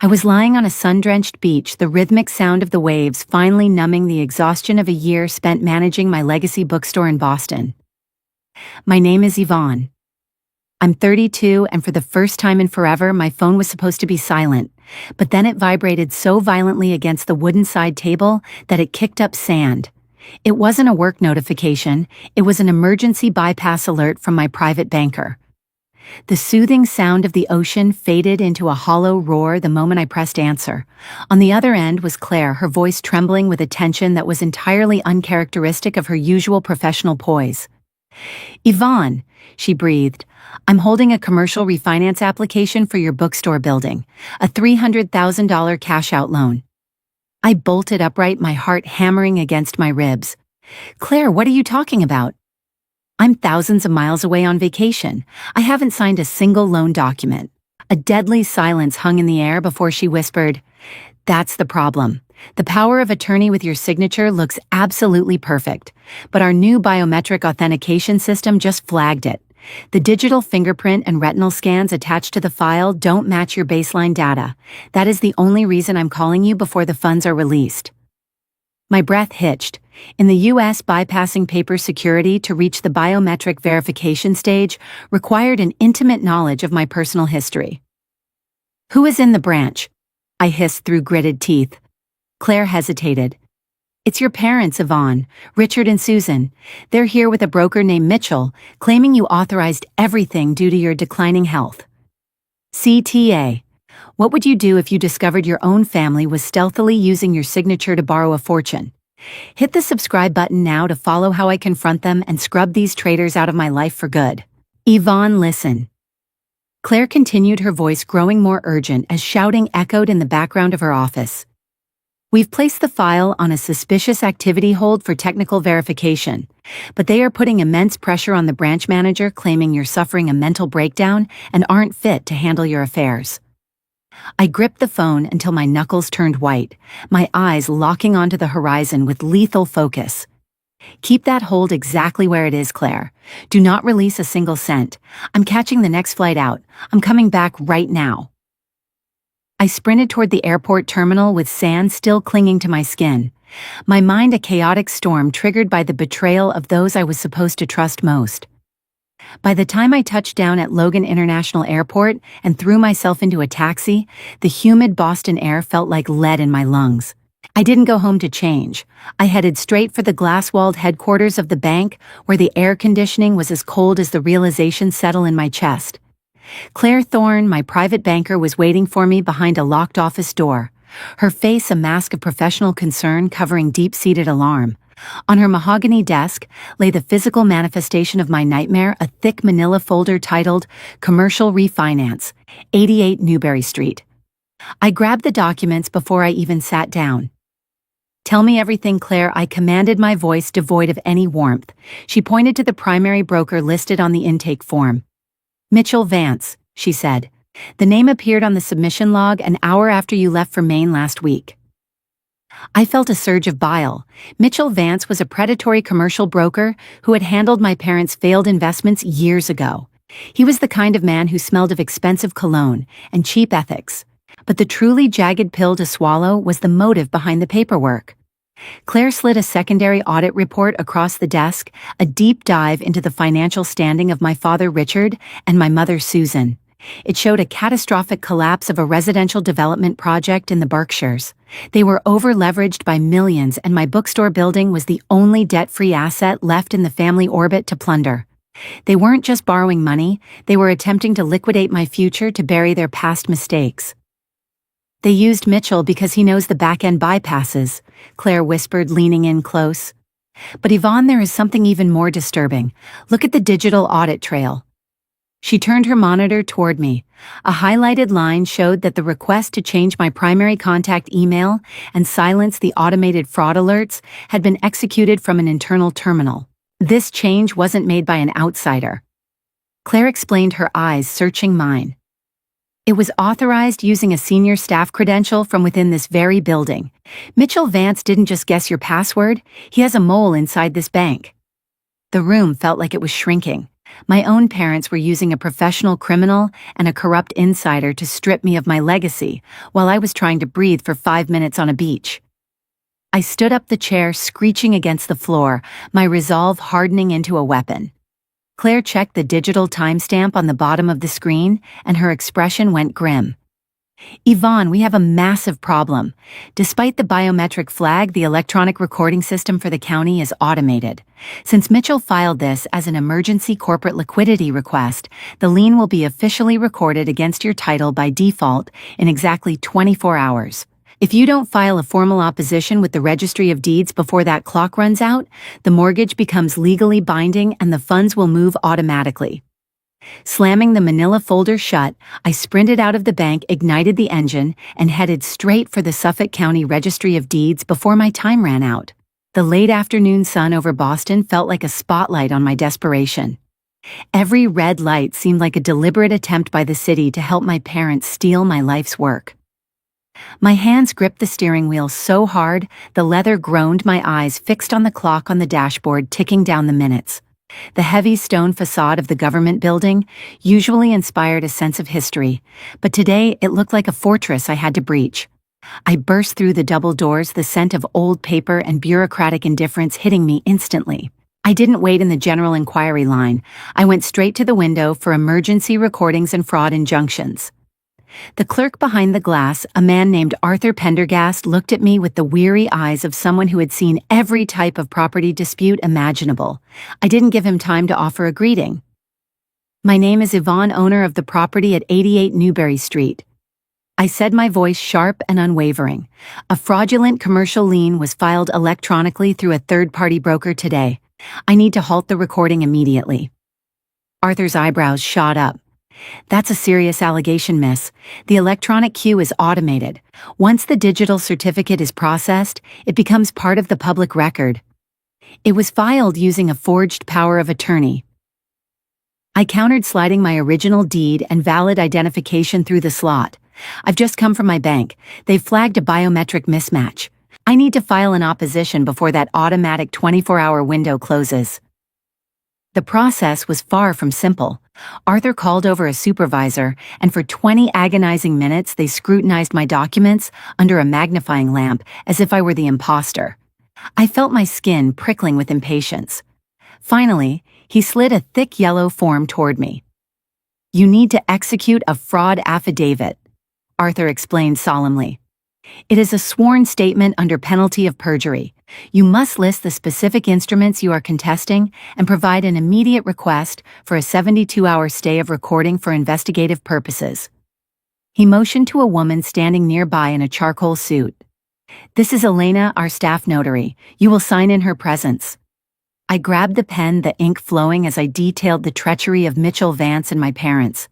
I was lying on a sun-drenched beach, the rhythmic sound of the waves finally numbing the exhaustion of a year spent managing my legacy bookstore in Boston. My name is Yvonne. I'm 32, and for the first time in forever, my phone was supposed to be silent, but then it vibrated so violently against the wooden side table that it kicked up sand. It wasn't a work notification, it was an emergency bypass alert from my private banker. The soothing sound of the ocean faded into a hollow roar the moment I pressed answer. On the other end was Claire, her voice trembling with a tension that was entirely uncharacteristic of her usual professional poise. "Yvonne," she breathed, "I'm holding a commercial refinance application for your bookstore building, a $300,000 cash-out loan." I bolted upright, my heart hammering against my ribs. "Claire, what are you talking about? I'm thousands of miles away on vacation. I haven't signed a single loan document." A deadly silence hung in the air before she whispered, "That's the problem. The power of attorney with your signature looks absolutely perfect, but our new biometric authentication system just flagged it. The digital fingerprint and retinal scans attached to the file don't match your baseline data. That is the only reason I'm calling you before the funds are released." My breath hitched. In the U.S., bypassing paper security to reach the biometric verification stage required an intimate knowledge of my personal history. "Who is in the branch?" I hissed through gritted teeth. Claire hesitated. "It's your parents, Yvonne, Richard and Susan. They're here with a broker named Mitchell, claiming you authorized everything due to your declining health." CTA. What would you do if you discovered your own family was stealthily using your signature to borrow a fortune? Hit the subscribe button now to follow how I confront them and scrub these traitors out of my life for good. "Yvonne, listen." Claire continued, her voice growing more urgent as shouting echoed in the background of her office. "We've placed the file on a suspicious activity hold for technical verification, but they are putting immense pressure on the branch manager, claiming you're suffering a mental breakdown and aren't fit to handle your affairs." I gripped the phone until my knuckles turned white, my eyes locking onto the horizon with lethal focus. "Keep that hold exactly where it is, Claire. Do not release a single cent. I'm catching the next flight out. I'm coming back right now." I sprinted toward the airport terminal with sand still clinging to my skin, my mind a chaotic storm triggered by the betrayal of those I was supposed to trust most. By the time I touched down at Logan International Airport and threw myself into a taxi, the humid Boston air felt like lead in my lungs. I didn't go home to change. I headed straight for the glass-walled headquarters of the bank, where the air conditioning was as cold as the realization settled in my chest. Claire Thorne, my private banker, was waiting for me behind a locked office door, her face a mask of professional concern covering deep-seated alarm. On her mahogany desk lay the physical manifestation of my nightmare, a thick manila folder titled Commercial Refinance, 88 Newberry Street. I grabbed the documents before I even sat down. "Tell me everything, Claire," I commanded, my voice devoid of any warmth. She pointed to the primary broker listed on the intake form. "Mitchell Vance," she said. "The name appeared on the submission log an hour after you left for Maine last week." I felt a surge of bile. Mitchell Vance was a predatory commercial broker who had handled my parents' failed investments years ago. He was the kind of man who smelled of expensive cologne and cheap ethics. But the truly jagged pill to swallow was the motive behind the paperwork. Claire slid a secondary audit report across the desk, a deep dive into the financial standing of my father Richard and my mother Susan. It showed a catastrophic collapse of a residential development project in the Berkshires. They were over-leveraged by millions, and my bookstore building was the only debt-free asset left in the family orbit to plunder. They weren't just borrowing money, they were attempting to liquidate my future to bury their past mistakes. "They used Mitchell because he knows the back-end bypasses," Claire whispered, leaning in close. "But Yvonne, there is something even more disturbing. Look at the digital audit trail." She turned her monitor toward me. A highlighted line showed that the request to change my primary contact email and silence the automated fraud alerts had been executed from an internal terminal. This change wasn't made by an outsider. Claire explained, her eyes searching mine. "It was authorized using a senior staff credential from within this very building. Mitchell Vance didn't just guess your password, he has a mole inside this bank." The room felt like it was shrinking. My own parents were using a professional criminal and a corrupt insider to strip me of my legacy, while I was trying to breathe for 5 minutes on a beach. I stood up the chair, screeching against the floor, my resolve hardening into a weapon. Claire checked the digital timestamp on the bottom of the screen, and her expression went grim. Yvonne, we have a massive problem. Despite the biometric flag, the electronic recording system for the county is automated. Since Mitchell filed this as an emergency corporate liquidity request, the lien will be officially recorded against your title by default in exactly 24 hours. If you don't file a formal opposition with the Registry of Deeds before that clock runs out, the mortgage becomes legally binding and the funds will move automatically. Slamming the manila folder shut, I sprinted out of the bank, ignited the engine, and headed straight for the Suffolk County Registry of Deeds before my time ran out. The late afternoon sun over Boston felt like a spotlight on my desperation. Every red light seemed like a deliberate attempt by the city to help my parents steal my life's work. My hands gripped the steering wheel so hard, the leather groaned, my eyes fixed on the clock on the dashboard ticking down the minutes. The heavy stone facade of the government building usually inspired a sense of history, but today it looked like a fortress I had to breach. I burst through the double doors, the scent of old paper and bureaucratic indifference hitting me instantly. I didn't wait in the general inquiry line. I went straight to the window for emergency recordings and fraud injunctions. The clerk behind the glass, a man named Arthur Pendergast, looked at me with the weary eyes of someone who had seen every type of property dispute imaginable. I didn't give him time to offer a greeting. "My name is Yvonne, owner of the property at 88 Newberry Street." I said, my voice sharp and unwavering. "A fraudulent commercial lien was filed electronically through a third-party broker today. I need to halt the recording immediately." Arthur's eyebrows shot up. "That's a serious allegation, miss. The electronic queue is automated. Once the digital certificate is processed, it becomes part of the public record. It was filed using a forged power of attorney." I countered, sliding my original deed and valid identification through the slot. "I've just come from my bank. They've flagged a biometric mismatch. I need to file an opposition before that automatic 24-hour window closes." The process was far from simple. Arthur called over a supervisor, and for 20 agonizing minutes they scrutinized my documents under a magnifying lamp as if I were the imposter. I felt my skin prickling with impatience. Finally, he slid a thick yellow form toward me. "You need to execute a fraud affidavit," Arthur explained solemnly. "It is a sworn statement under penalty of perjury. You must list the specific instruments you are contesting and provide an immediate request for a 72-hour stay of recording for investigative purposes." He motioned to a woman standing nearby in a charcoal suit. "This is Elena, our staff notary. You will sign in her presence." I grabbed the pen, the ink flowing as I detailed the treachery of Mitchell Vance and my parents.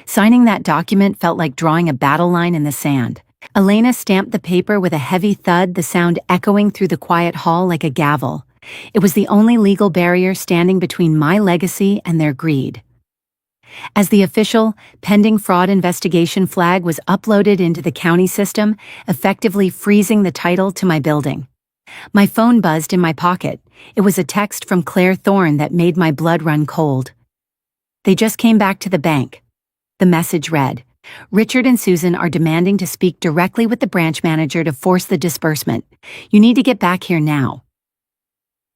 Signing that document felt like drawing a battle line in the sand. Elena stamped the paper with a heavy thud, the sound echoing through the quiet hall like a gavel. It was the only legal barrier standing between my legacy and their greed. As the official, pending fraud investigation flag was uploaded into the county system, effectively freezing the title to my building, my phone buzzed in my pocket. It was a text from Claire Thorne that made my blood run cold. "They just came back to the bank." The message read, "Richard and Susan are demanding to speak directly with the branch manager to force the disbursement. You need to get back here now."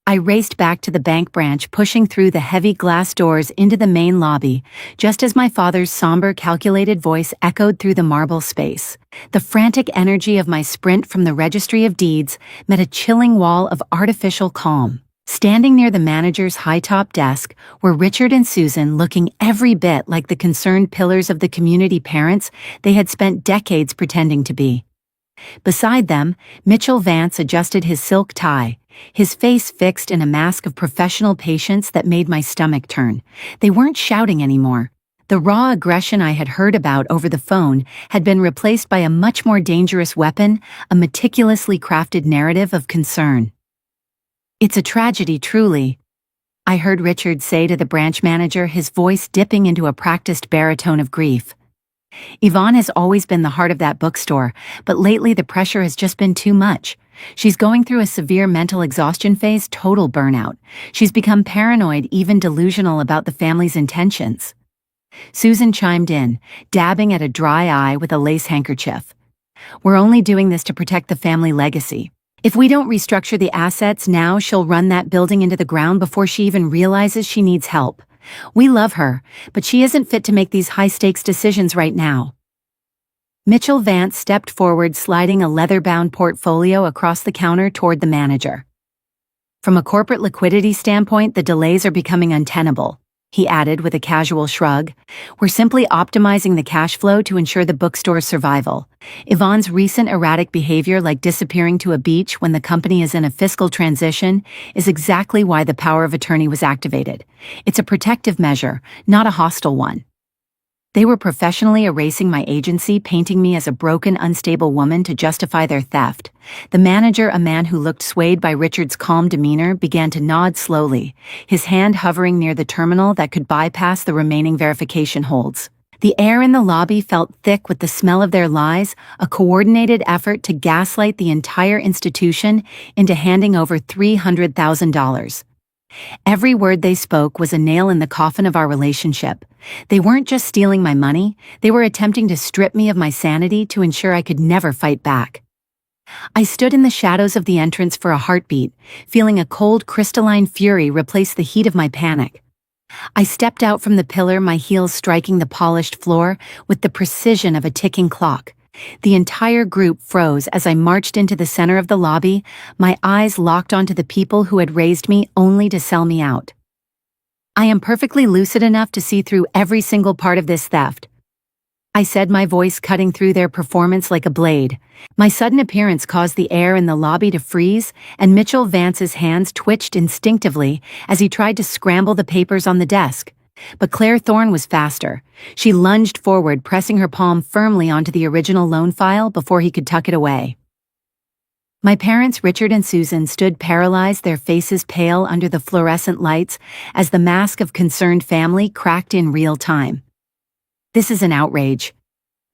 I raced back to the bank branch, pushing through the heavy glass doors into the main lobby, just as my father's somber, calculated voice echoed through the marble space. The frantic energy of my sprint from the Registry of Deeds met a chilling wall of artificial calm. Standing near the manager's high-top desk were Richard and Susan, looking every bit like the concerned pillars of the community parents they had spent decades pretending to be. Beside them, Mitchell Vance adjusted his silk tie, his face fixed in a mask of professional patience that made my stomach turn. They weren't shouting anymore. The raw aggression I had heard about over the phone had been replaced by a much more dangerous weapon, a meticulously crafted narrative of concern. "It's a tragedy, truly," I heard Richard say to the branch manager, his voice dipping into a practiced baritone of grief. "Yvonne has always been the heart of that bookstore, but lately the pressure has just been too much. She's going through a severe mental exhaustion phase, total burnout. She's become paranoid, even delusional about the family's intentions. Susan chimed in, dabbing at a dry eye with a lace handkerchief. We're only doing this to protect the family legacy. If we don't restructure the assets now, she'll run that building into the ground before she even realizes she needs help. We love her, but she isn't fit to make these high-stakes decisions right now. Mitchell Vance stepped forward, sliding a leather-bound portfolio across the counter toward the manager. From a corporate liquidity standpoint, the delays are becoming untenable, he added with a casual shrug. We're simply optimizing the cash flow to ensure the bookstore's survival. Yvonne's recent erratic behavior, like disappearing to a beach when the company is in a fiscal transition, is exactly why the power of attorney was activated. It's a protective measure, not a hostile one. They were professionally erasing my agency, painting me as a broken, unstable woman to justify their theft. The manager, a man who looked swayed by Richard's calm demeanor, began to nod slowly, his hand hovering near the terminal that could bypass the remaining verification holds. The air in the lobby felt thick with the smell of their lies, a coordinated effort to gaslight the entire institution into handing over $300,000. Every word they spoke was a nail in the coffin of our relationship. They weren't just stealing my money, they were attempting to strip me of my sanity to ensure I could never fight back. I stood in the shadows of the entrance for a heartbeat, feeling a cold, crystalline fury replace the heat of my panic. I stepped out from the pillar, my heels striking the polished floor with the precision of a ticking clock. The entire group froze as I marched into the center of the lobby, my eyes locked onto the people who had raised me only to sell me out. I am perfectly lucid enough to see through every single part of this theft, I said, my voice cutting through their performance like a blade. My sudden appearance caused the air in the lobby to freeze, and Mitchell Vance's hands twitched instinctively as he tried to scramble the papers on the desk. But Claire Thorne was faster. She lunged forward, pressing her palm firmly onto the original loan file before he could tuck it away. My parents, Richard and Susan, stood paralyzed, their faces pale under the fluorescent lights as the mask of concerned family cracked in real time. This is an outrage,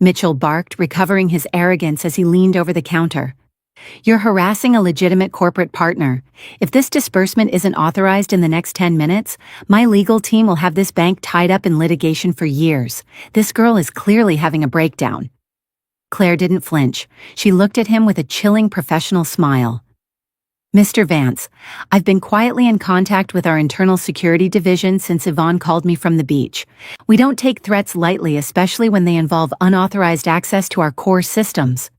Mitchell barked, recovering his arrogance as he leaned over the counter. You're harassing a legitimate corporate partner. If this disbursement isn't authorized in the next 10 minutes, my legal team will have this bank tied up in litigation for years. This girl is clearly having a breakdown. Claire didn't flinch. She looked at him with a chilling professional smile. Mr. Vance, I've been quietly in contact with our internal security division since Yvonne called me from the beach. We don't take threats lightly, especially when they involve unauthorized access to our core systems.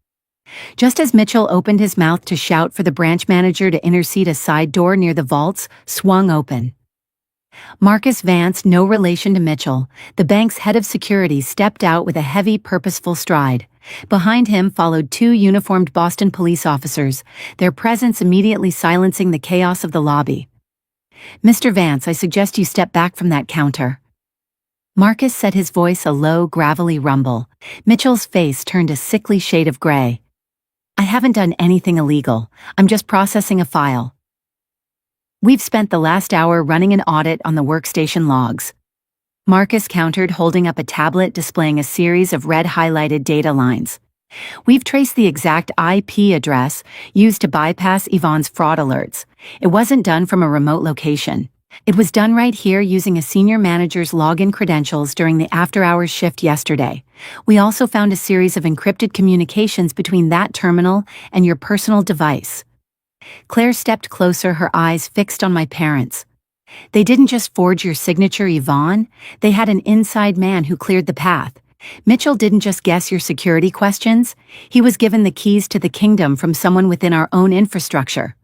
Just as Mitchell opened his mouth to shout for the branch manager to intercede, a side door near the vaults swung open. Marcus Vance, no relation to Mitchell, the bank's head of security, stepped out with a heavy, purposeful stride. Behind him followed two uniformed Boston police officers, their presence immediately silencing the chaos of the lobby. Mr. Vance, I suggest you step back from that counter. Marcus said, his voice a low, gravelly rumble. Mitchell's face turned a sickly shade of gray. I haven't done anything illegal. I'm just processing a file. We've spent the last hour running an audit on the workstation logs. Marcus countered, holding up a tablet displaying a series of red highlighted data lines. We've traced the exact IP address used to bypass Yvonne's fraud alerts. It wasn't done from a remote location. It was done right here using a senior manager's login credentials during the after-hours shift yesterday. We also found a series of encrypted communications between that terminal and your personal device. Claire stepped closer, her eyes fixed on my parents. They didn't just forge your signature, Yvonne. They had an inside man who cleared the path. Mitchell didn't just guess your security questions. He was given the keys to the kingdom from someone within our own infrastructure.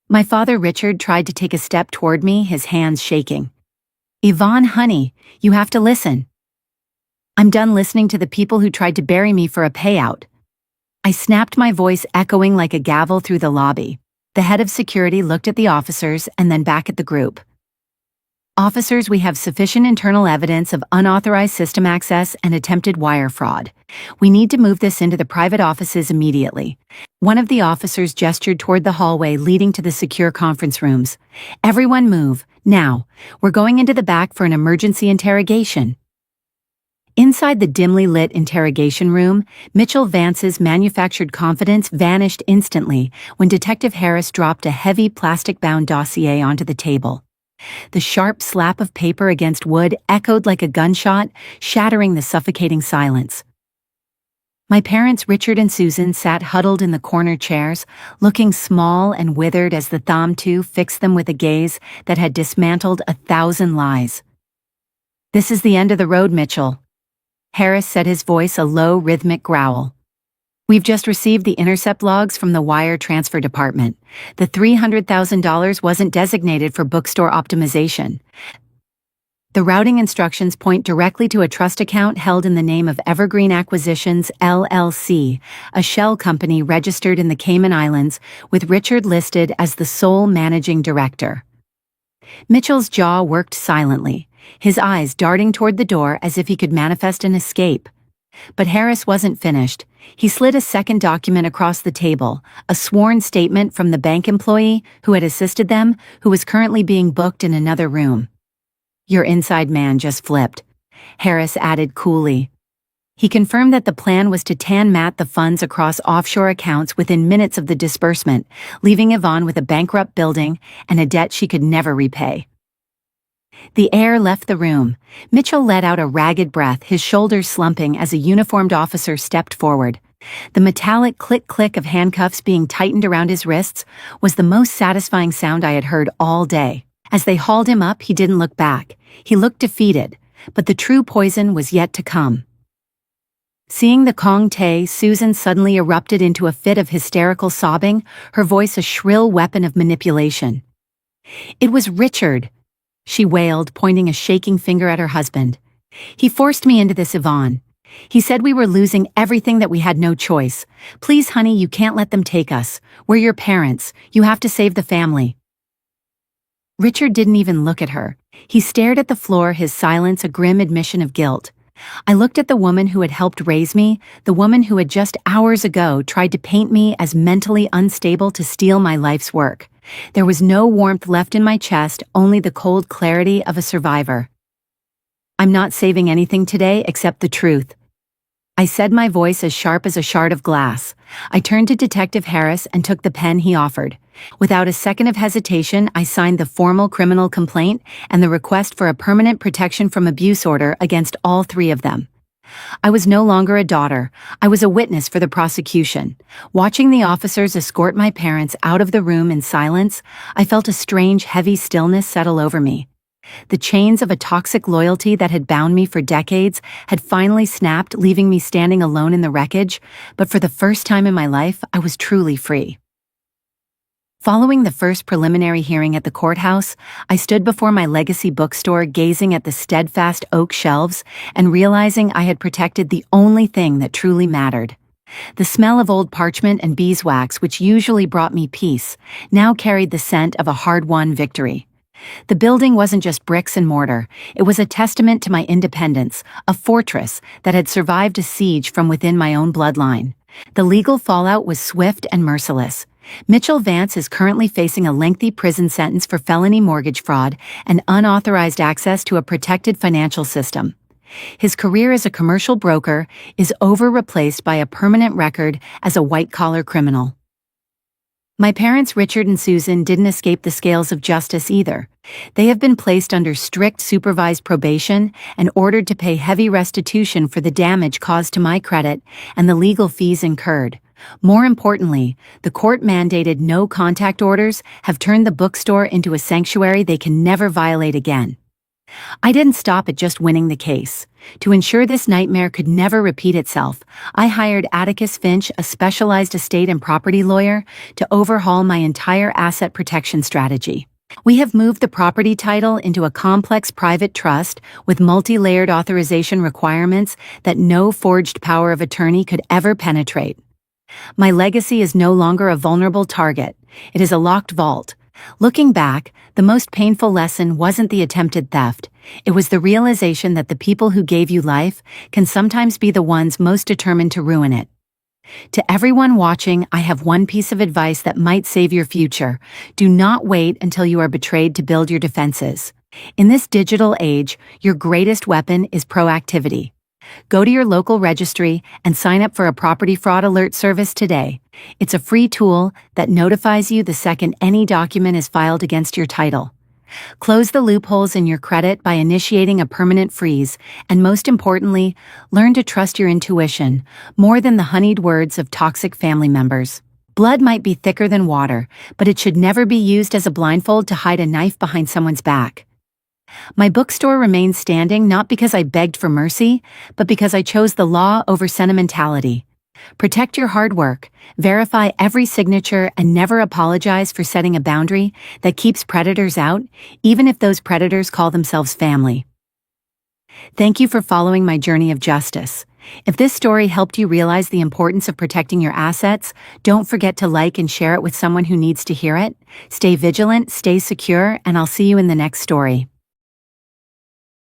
My father, Richard, tried to take a step toward me, his hands shaking. Yvonne, honey, you have to listen. I'm done listening to the people who tried to bury me for a payout. I snapped, my voice echoing like a gavel through the lobby. The head of security looked at the officers and then back at the group. Officers, we have sufficient internal evidence of unauthorized system access and attempted wire fraud. We need to move this into the private offices immediately. One of the officers gestured toward the hallway leading to the secure conference rooms. Everyone move, now. We're going into the back for an emergency interrogation. Inside the dimly lit interrogation room, Mitchell Vance's manufactured confidence vanished instantly when Detective Harris dropped a heavy plastic-bound dossier onto the table. The sharp slap of paper against wood echoed like a gunshot, shattering the suffocating silence. My parents, Richard and Susan, sat huddled in the corner chairs, looking small and withered as the thumb-two fixed them with a gaze that had dismantled 1,000 lies. "This is the end of the road, Mitchell," Harris said, his voice a low, rhythmic growl. "We've just received the intercept logs from the wire transfer department. The $300,000 wasn't designated for bookstore optimization. The routing instructions point directly to a trust account held in the name of Evergreen Acquisitions, LLC, a shell company registered in the Cayman Islands, with Richard listed as the sole managing director." Mitchell's jaw worked silently, his eyes darting toward the door as if he could manifest an escape. But Harris wasn't finished. He slid a second document across the table, a sworn statement from the bank employee who had assisted them, who was currently being booked in another room. "Your inside man just flipped," Harris added coolly. He confirmed that the plan was to tan-mat the funds across offshore accounts within minutes of the disbursement, leaving Yvonne with a bankrupt building and a debt she could never repay. The air left the room. Mitchell let out a ragged breath, his shoulders slumping as a uniformed officer stepped forward. The metallic click-click of handcuffs being tightened around his wrists was the most satisfying sound I had heard all day. As they hauled him up, he didn't look back. He looked defeated, but the true poison was yet to come. Seeing the Kong Tae, Susan suddenly erupted into a fit of hysterical sobbing, her voice a shrill weapon of manipulation. "It was Richard," she wailed, pointing a shaking finger at her husband. "He forced me into this, Yvonne. He said we were losing everything, that we had no choice. Please, honey, you can't let them take us. We're your parents. You have to save the family." Richard didn't even look at her. He stared at the floor, his silence a grim admission of guilt. I looked at the woman who had helped raise me, the woman who had just hours ago tried to paint me as mentally unstable to steal my life's work. There was no warmth left in my chest, only the cold clarity of a survivor. "I'm not saving anything today except the truth," I said, my voice as sharp as a shard of glass. I turned to Detective Harris and took the pen he offered. Without a second of hesitation, I signed the formal criminal complaint and the request for a permanent protection from abuse order against all three of them. I was no longer a daughter. I was a witness for the prosecution. Watching the officers escort my parents out of the room in silence, I felt a strange, heavy stillness settle over me. The chains of a toxic loyalty that had bound me for decades had finally snapped, leaving me standing alone in the wreckage, but for the first time in my life, I was truly free. Following the first preliminary hearing at the courthouse, I stood before my legacy bookstore, gazing at the steadfast oak shelves and realizing I had protected the only thing that truly mattered. The smell of old parchment and beeswax, which usually brought me peace, now carried the scent of a hard-won victory. The building wasn't just bricks and mortar, it was a testament to my independence, a fortress that had survived a siege from within my own bloodline. The legal fallout was swift and merciless. Mitchell Vance is currently facing a lengthy prison sentence for felony mortgage fraud and unauthorized access to a protected financial system. His career as a commercial broker is replaced by a permanent record as a white-collar criminal. My parents, Richard and Susan, didn't escape the scales of justice either. They have been placed under strict supervised probation and ordered to pay heavy restitution for the damage caused to my credit and the legal fees incurred. More importantly, the court-mandated no-contact orders have turned the bookstore into a sanctuary they can never violate again. I didn't stop at just winning the case. To ensure this nightmare could never repeat itself, I hired Atticus Finch, a specialized estate and property lawyer, to overhaul my entire asset protection strategy. We have moved the property title into a complex private trust with multi-layered authorization requirements that no forged power of attorney could ever penetrate. My legacy is no longer a vulnerable target. It is a locked vault. Looking back, the most painful lesson wasn't the attempted theft. It was the realization that the people who gave you life can sometimes be the ones most determined to ruin it. To everyone watching, I have one piece of advice that might save your future. Do not wait until you are betrayed to build your defenses. In this digital age, your greatest weapon is proactivity. Go to your local registry and sign up for a property fraud alert service today. It's a free tool that notifies you the second any document is filed against your title. Close the loopholes in your credit by initiating a permanent freeze, and most importantly, learn to trust your intuition more than the honeyed words of toxic family members. Blood might be thicker than water, but it should never be used as a blindfold to hide a knife behind someone's back. My bookstore remains standing not because I begged for mercy, but because I chose the law over sentimentality. Protect your hard work, verify every signature, and never apologize for setting a boundary that keeps predators out, even if those predators call themselves family. Thank you for following my journey of justice. If this story helped you realize the importance of protecting your assets, don't forget to like and share it with someone who needs to hear it. Stay vigilant, stay secure, and I'll see you in the next story.